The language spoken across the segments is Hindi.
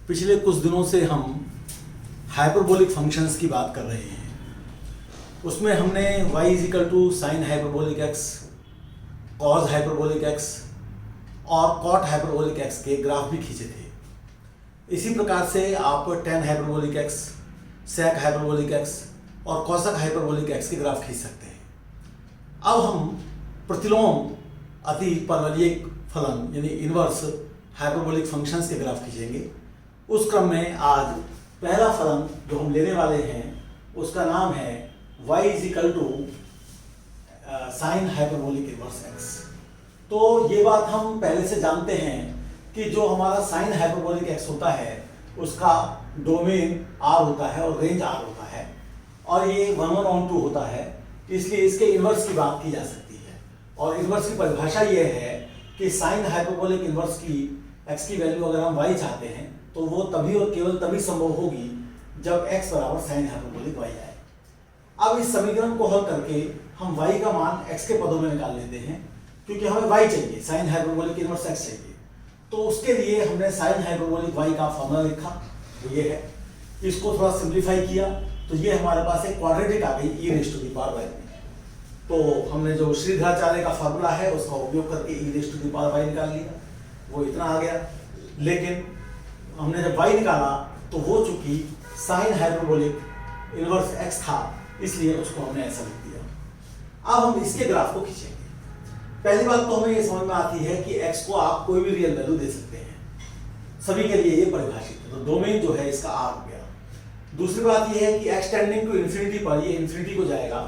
पिछले कुछ दिनों से हम हाइपरबोलिक फंक्शंस की बात कर रहे हैं। उसमें हमने y is equal to sine hyperbolic x, cos hyperbolic x और कॉट हाइपरबोलिक x के ग्राफ भी खींचे थे। इसी प्रकार से आप tan hyperbolic x, sec hyperbolic x और कॉसक हाइपरबोलिक x के ग्राफ खींच सकते हैं। अब हम प्रतिलोम अति परवलयिक फलन यानी इनवर्स हाइपरबोलिक फंक्शंस के ग्राफ खींचेंगे। उस क्रम में आज पहला फलन जो हम लेने वाले हैं उसका नाम है y is equal to sine hyperbolic inverse x। तो ये बात हम पहले से जानते हैं कि जो हमारा साइन हाइपरबोलिक x होता है उसका डोमेन r होता है और रेंज r होता है और ये 1/2 होता है, इसलिए इसके इनवर्स की बात की जा सकती है। और इनवर्स की परिभाषा ये है कि साइन हाइपरबोलिक इनवर्स की x की वैल्यू अगर हम y चाहते हैं तो वो तभी और केवल तभी संभव होगी जब x बराबर साइन हाइपरबोलिक y आए। अब इस समीकरण को हल करके हम y का मान x के पदों में निकाल लेते हैं, क्योंकि हमें y चाहिए, साइन हाइपरबोलिक इनवर्स x चाहिए। तो उसके लिए हमने साइन हाइपरबोलिक y का फॉर्मूला लिखा, तो ये है। इसको थोड़ा सिंप्लीफाई किया तो ये हमारे पास एक क्वाड्रेटिक आ गई e raise to the power y। तो हमने जो श्रीधराचार्य का फॉर्मूला है उसका उपयोग करके e raise to the power y निकाल लिया, वो इतना आ गया। लेकिन हमने जब y निकाला तो वो चूंकि साइन हाइपरबोलिक इनवर्स x था, इसलिए उसको हमने ऐसा लिख दिया। अब हम इसके ग्राफ को खींचेंगे। पहली बात तो हमें ये समझ में आती है कि x को आप कोई भी रियल वैल्यू दे सकते हैं, सभी के लिए ये परिभाषित है। तो डोमेन जो है इसका r हो गया। दूसरी बात ये है कि x टेंडिंग टू इन्फिनिटी पर ये इन्फिनिटी को जाएगा,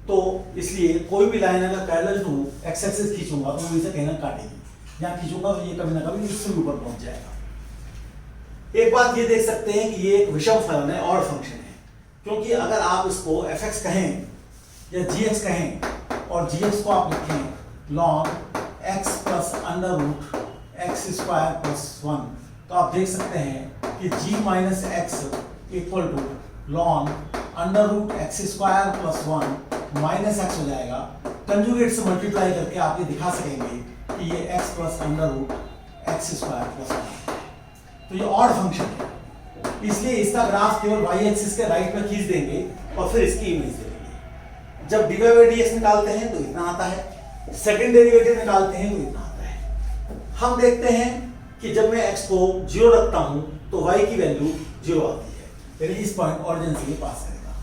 तो इसलिए कोई भी लाइन अगर पैरेलल टू x एक्सिस खींचूंगा तो वो इसे कहीं ना काटेगी। यहाँ खींचूंगा तो ये कभी ना कभी इससे ऊपर पहुंच जाएगा। एक बात ये देख सकते हैं कि ये एक विषम फलन है, ऑड फंक्शन है, क्योंकि अगर आप इसको fx कहें या gx कहें और gx को आप लिखें log x plus under root x square plus 1, तो आप देख सकते हैं कि g minus x equal to log under root x square plus 1 minus x हो जाएगा। कंजुगेट से मल्टीप्लाई करके आप ये दिखा सकेंगे कि ये x plus under root x square plus 1, तो ये ऑड फंक्शन है, इसलिए इसका ग्राफ केवल y एक्सिस के राइट में खींच देंगे और फिर इसकी इमेज दे देंगे। जब dy बाई dx निकालते हैं तो इतना आता है, सेकंड डेरिवेटिव निकालते हैं तो इतना आता है। हम देखते हैं कि जब मैं x को 0 रखता हूं तो y की वैल्यू 0 आती है, यानी इस पॉइंट ऑरिजिन से ये पास करेगा।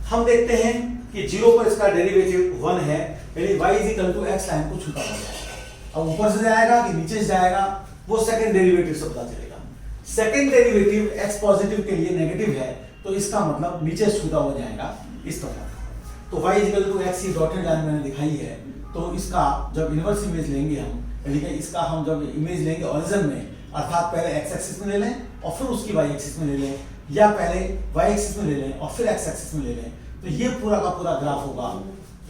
हम देखते हैं कि 0 पर इसका डेरिवेटिव 1 है, यानी y is equal to x line को छूता हुआ जाएगा। अब ऊपर से जाएगा कि नीचे से जाएगा वो सेकंड डेरिवेटिव से पता चलेगा। सेकंड डेरिवेटिव x पॉजिटिव के लिए नेगेटिव है, तो इसका मतलब नीचे छूता हो जाएगा इस प्रकार। तो y इक्वल टू x की डॉटेड लाइन मैंने दिखाई है, तो इसका जब इनवर्स इमेज लेंगे हम, यानी कि इसका हम जब इमेज लेंगे ओरिजिन में, अर्थात पहले x एक्सिस में ले लें और फिर उसकी y एक्सिस में ले लें, या पहले y एक्सिस में ले लें और फिर x एक्सिस में ले लें, तो ये पूरा का पूरा ग्राफ होगा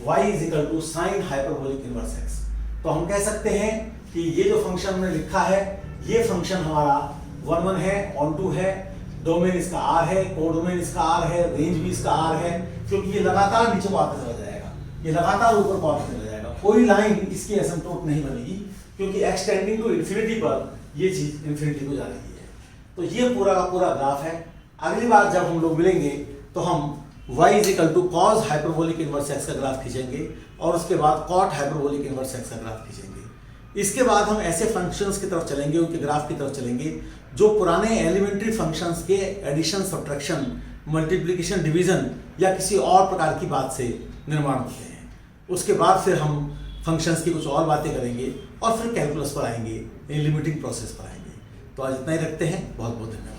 y is equal to sine hyperbolic inverse x। तो हम कह सकते हैं कि ये जो फंक्शन हमने लिखा है ये फंक्शन हमारा 1 है, ऑन टू है, डोमेन इसका r है, कोडोमेन इसका r है, रेंज भी इसका r है, क्योंकि ये लगातार नीचे को आते चला जाएगा, ये लगातार ऊपर को आते चला जाएगा। कोई लाइन इसकी एसिम्पटोट नहीं बनेगी, क्योंकि x टेंडिंग टू इन्फिनिटी पर ये चीज इन्फिनिटी को जा रही है। तो ये पूरा का पूरा ग्राफ है। अगली बार जब हम लोग मिलेंगे तो हम y is equal to cos hyperbolic inverse x का ग्राफ खींचेंगे और उसके बाद कॉट हाइपरबोलिक इनवर्स x का ग्राफ खींचेंगे। इसके बाद हम ऐसे फंक्शंस की तरफ चलेंगे, उनके ग्राफ की तरफ चलेंगे जो पुराने एलिमेंट्री फंक्शंस के एडिशन, सब्ट्रैक्शन, मल्टीप्लिकेशन, डिवीजन या किसी और प्रकार की बात से निर्माण होते हैं। उसके बाद फिर हम फंक्शंस की कुछ और बातें करेंगे और फिर कैलकुलस पर आएंगे, लिमिटिंग प्रोसेस पर आएंगे। तो आज इतना ही रखते हैं। बहुत बहुत धन्यवाद।